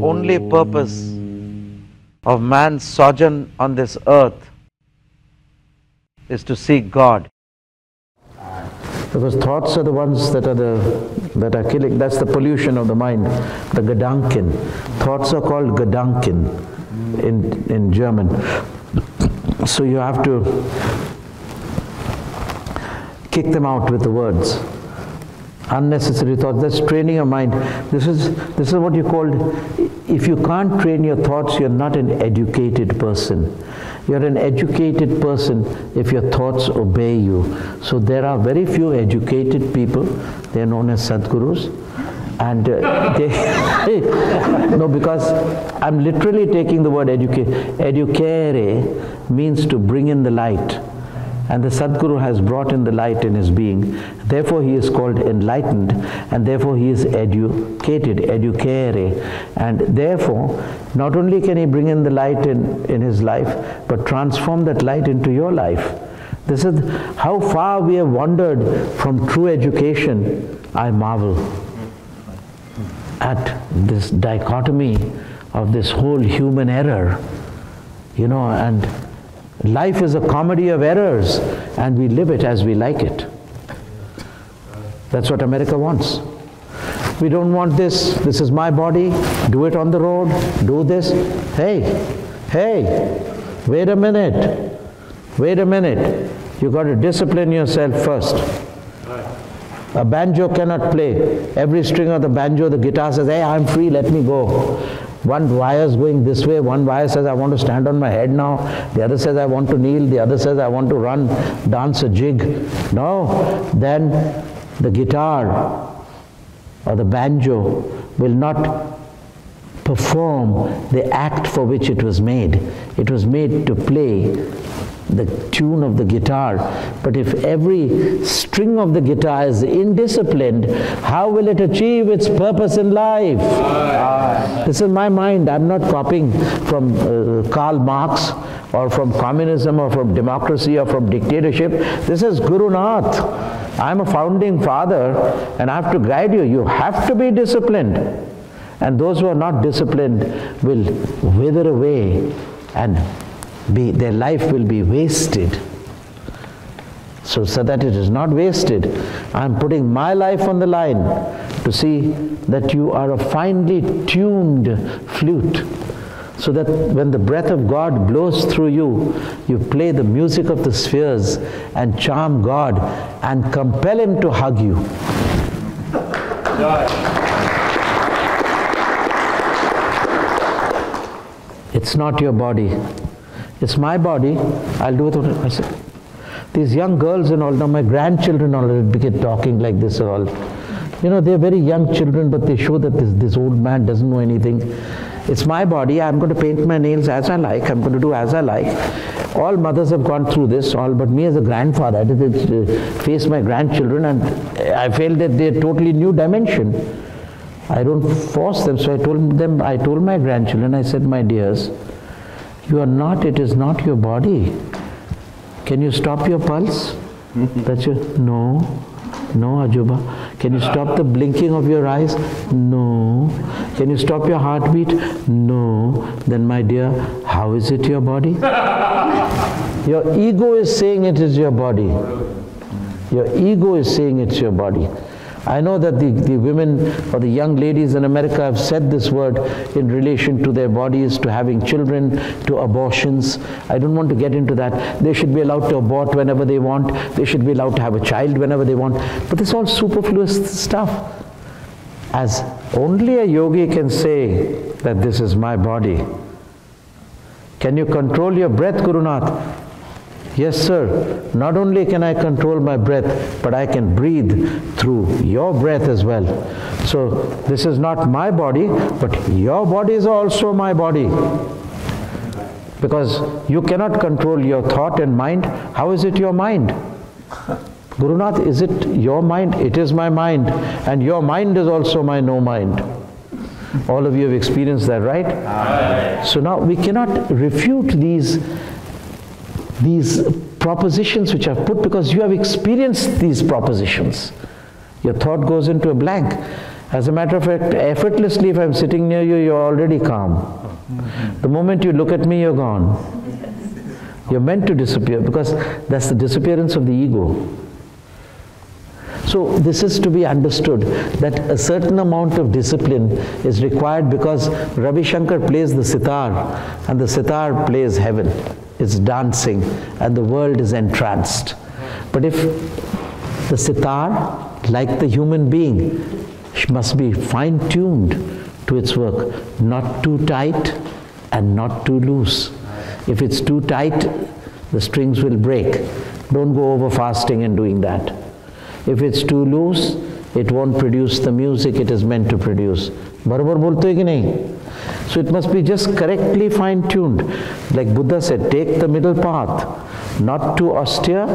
only purpose of man's sojourn on this earth is to seek God. Because thoughts are the ones that are killing. That's the pollution of the mind, the Gedanken. Thoughts are called Gedanken in German. So you have to kick them out with the words. Unnecessary thoughts. That's training your mind. This is what you call. If you can't train your thoughts, you're not an educated person. You're an educated person if your thoughts obey you. So there are very few educated people. They are known as Sadgurus. And no, because I'm literally taking the word educate. Educare means to bring in the light. And the Sadguru has brought in the light in his being. Therefore he is called enlightened, and therefore he is educated, educare. And therefore, not only can he bring in the light in his life, but transform that light into your life. This is how far we have wandered from true education. I marvel at this dichotomy of this whole human error, and life is a comedy of errors, and we live it as we like it. That's what America wants. We don't want this. This is my body. Do it on the road. Do this. Hey, wait a minute. Wait a minute. You got to discipline yourself first. A banjo cannot play. Every string of the banjo, the guitar says, hey, I'm free, let me go. One wire is going this way, one wire says, I want to stand on my head now. The other says, I want to kneel. The other says, I want to run, dance a jig. No, then the guitar or the banjo will not perform the act for which it was made. It was made to play the tune of the guitar. But if every string of the guitar is indisciplined, how will it achieve its purpose in life? This is my mind. I'm not copying from Karl Marx or from communism or from democracy or from dictatorship. This is Gurunath. I'm a founding father, and I have to guide you. You have to be disciplined. And those who are not disciplined will wither away, and their life will be wasted. So that it is not wasted, I'm putting my life on the line to see that you are a finely tuned flute, so that when the breath of God blows through you, you play the music of the spheres and charm God and compel Him to hug you. It's not your body. It's my body. I'll do it myself. These young girls and all, now my grandchildren already begin talking like this all. They're very young children, but they show that this old man doesn't know anything. It's my body. I'm going to paint my nails as I like. I'm going to do as I like. All mothers have gone through this, but me as a grandfather, I had to face my grandchildren, and I felt that they're a totally new dimension. I don't force them, so I told my grandchildren, I said, my dears, you are not, it is not your body. Can you stop your pulse? No, Ajuba. Can you stop the blinking of your eyes? No. Can you stop your heartbeat? No. Then my dear, how is it your body? Your ego is saying it is your body. Your ego is saying it's your body. I know that the women or the young ladies in America have said this word in relation to their bodies, to having children, to abortions. I don't want to get into that. They should be allowed to abort whenever they want. They should be allowed to have a child whenever they want. But it's all superfluous stuff. As only a yogi can say that this is my body. Can you control your breath, Gurunath? Yes, sir. Not only can I control my breath, but I can breathe through your breath as well. So this is not my body, but your body is also my body. Because you cannot control your thought and mind. How is it your mind? Gurunath, is it your mind? It is my mind. And your mind is also my no mind. All of you have experienced that, right? Aye. So now we cannot refute these propositions which I've put, because you have experienced these propositions. Your thought goes into a blank. As a matter of fact, effortlessly, if I'm sitting near you, you're already calm. The moment you look at me, you're gone. You're meant to disappear, because that's the disappearance of the ego. So this is to be understood, that a certain amount of discipline is required, because Ravi Shankar plays the sitar, and the sitar plays heaven. It's dancing, and the world is entranced. But if the sitar, like the human being, must be fine-tuned to its work, not too tight and not too loose. If it's too tight, the strings will break. Don't go over fasting and doing that. If it's too loose, it won't produce the music it is meant to produce. Barabar bolte hai ki nahi? So it must be just correctly fine-tuned. Like Buddha said, take the middle path, not too austere,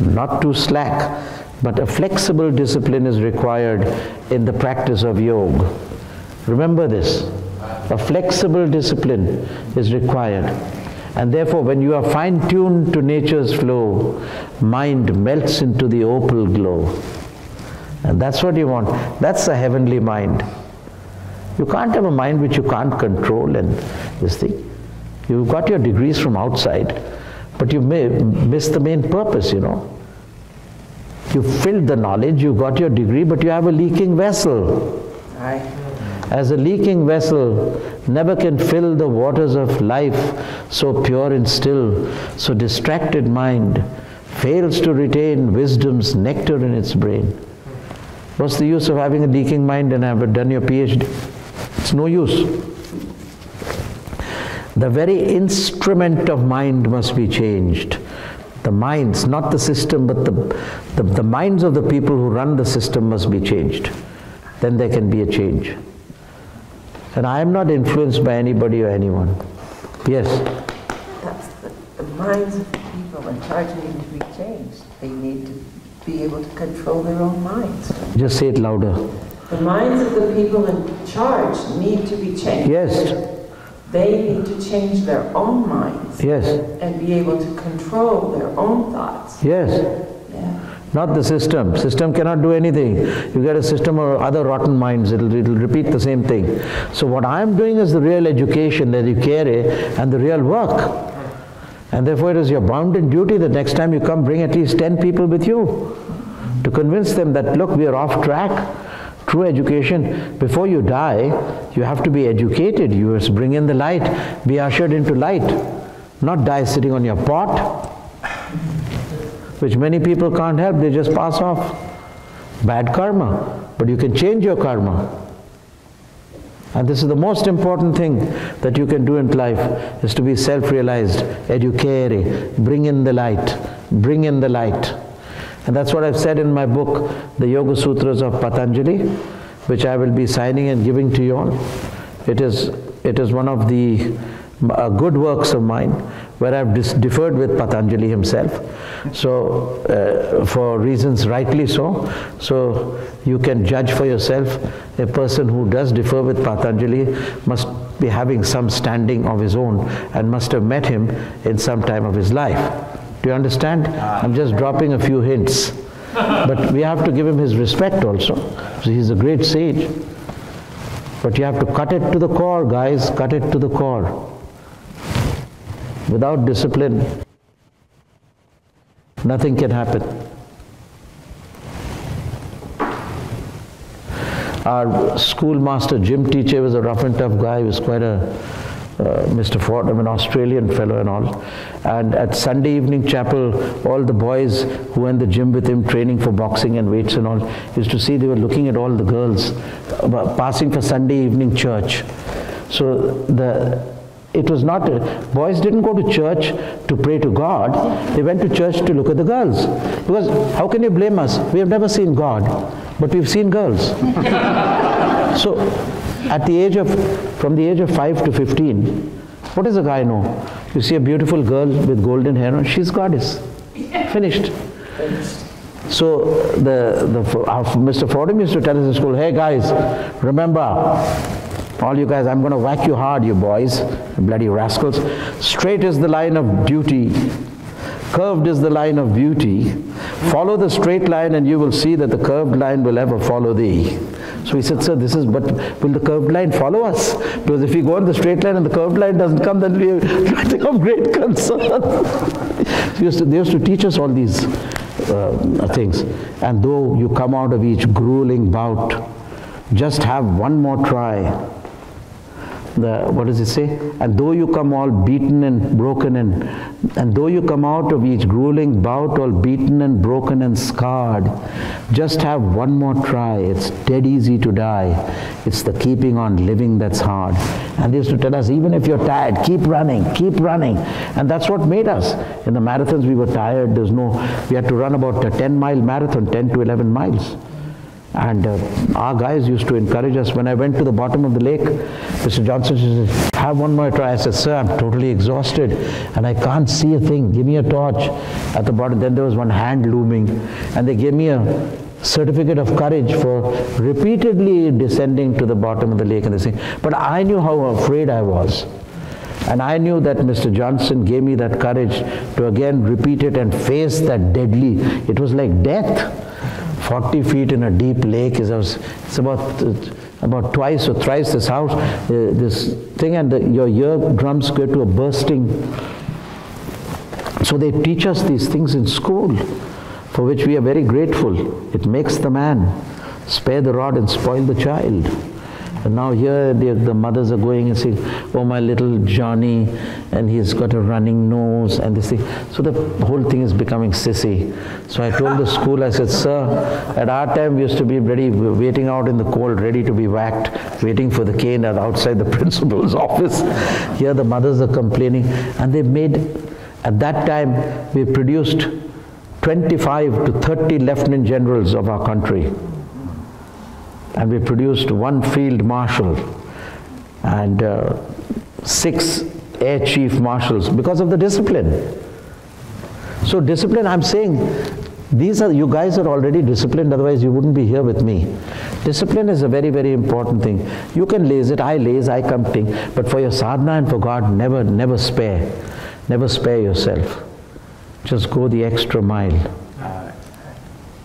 not too slack, but a flexible discipline is required in the practice of yoga. Remember this, a flexible discipline is required. And therefore, when you are fine-tuned to nature's flow, mind melts into the opal glow. And that's what you want. That's a heavenly mind. You can't have a mind which you can't control and this thing. You've got your degrees from outside, but you may miss the main purpose, you know. You filled the knowledge, you got your degree, but you have a leaking vessel. As a leaking vessel never can fill the waters of life, so pure and still, so distracted mind fails to retain wisdom's nectar in its brain. What's the use of having a leaking mind and have done your PhD? It's no use. The very instrument of mind must be changed. The minds, not the system, but the minds of the people who run the system must be changed. Then there can be a change. And I am not influenced by anybody or anyone. Yes? That's the minds of the people in charge need to be changed. They need to be able to control their own minds. Just say it louder. The minds of the people in charge need to be changed. Yes. They need to change their own minds. Yes. And be able to control their own thoughts. Yes. Yeah. Not the system. System cannot do anything. You get a system of other rotten minds, it'll repeat the same thing. So what I am doing is the real education, the educare, and the real work. And therefore it is your bounden duty that next time you come, bring at least 10 people with you to convince them that, look, we are off track. True education, before you die, you have to be educated. You must bring in the light, be ushered into light, not die sitting on your pot, which many people can't help, they just pass off. Bad karma, but you can change your karma. And this is the most important thing that you can do in life, is to be self-realized, educare, bring in the light, bring in the light. And that's what I've said in my book, the Yoga Sutras of Patanjali, which I will be signing and giving to you all. It is one of the good works of mine, where I've differed with Patanjali himself. So, for reasons rightly so. So, you can judge for yourself. A person who does differ with Patanjali must be having some standing of his own and must have met him in some time of his life. Do you understand? I'm just dropping a few hints. But we have to give him his respect also. So he's a great sage. But you have to cut it to the core, guys. Cut it to the core. Without discipline, nothing can happen. Our schoolmaster, gym teacher, was a rough and tough guy. He was quite a Mr. Fordham, an Australian fellow and all. And at Sunday evening chapel, all the boys who were in the gym with him, training for boxing and weights and all, used to see they were looking at all the girls passing for Sunday evening church. So it was not, boys didn't go to church to pray to God, they went to church to look at the girls. Because how can you blame us? We have never seen God, but we've seen girls. So, at the age of, from the age of 5 to 15, what does a guy know? You see a beautiful girl with golden hair, she's goddess. Finished. So Mr. Fordham used to tell us in school, hey guys, remember, all you guys, I'm going to whack you hard, you boys, bloody rascals. Straight is the line of duty, curved is the line of beauty. Follow the straight line and you will see that the curved line will ever follow thee. So we said, sir, this is, but will the curved line follow us? Because if we go on the straight line and the curved line doesn't come, then we are of great concern. So they used to teach us all these things. And though you come out of each grueling bout, just have one more try. What does it say? And though you come all beaten and broken and though you come out of each grueling bout all beaten and broken and scarred, just have one more try. It's dead easy to die. It's the keeping on living that's hard. And they used to tell us, even if you're tired, keep running, keep running. And that's what made us. In the marathons we were tired. We had to run about a 10-mile marathon, 10 to 11 miles. And our guys used to encourage us. When I went to the bottom of the lake, Mr. Johnson said, have one more try. I said, sir, I'm totally exhausted and I can't see a thing. Give me a torch. At the bottom, then there was one hand looming. And they gave me a certificate of courage for repeatedly descending to the bottom of the lake. And they say, but I knew how afraid I was. And I knew that Mr. Johnson gave me that courage to again repeat it and face that deadly. It was like death. 40 feet in a deep lake it's about twice or thrice this house, this thing, and your eardrums go to a bursting. So they teach us these things in school, for which we are very grateful. It makes the man. Spare the rod and spoil the child. And now here the mothers are going and saying, oh, my little Johnny, and he's got a running nose and this thing. So the whole thing is becoming sissy. So I told the school, I said, sir, at our time we used to be ready, waiting out in the cold, ready to be whacked, waiting for the cane outside the principal's office. Here the mothers are complaining. And they made, at that time, we produced 25 to 30 lieutenant generals of our country. And we produced 1 field marshal and 6 air chief marshals because of the discipline. So discipline, I'm saying, you guys are already disciplined, otherwise you wouldn't be here with me. Discipline is a very, very important thing. You can laze it, I laze, I come ting, but for your sadhana and for God, never spare. Never spare yourself. Just go the extra mile.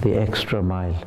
The extra mile.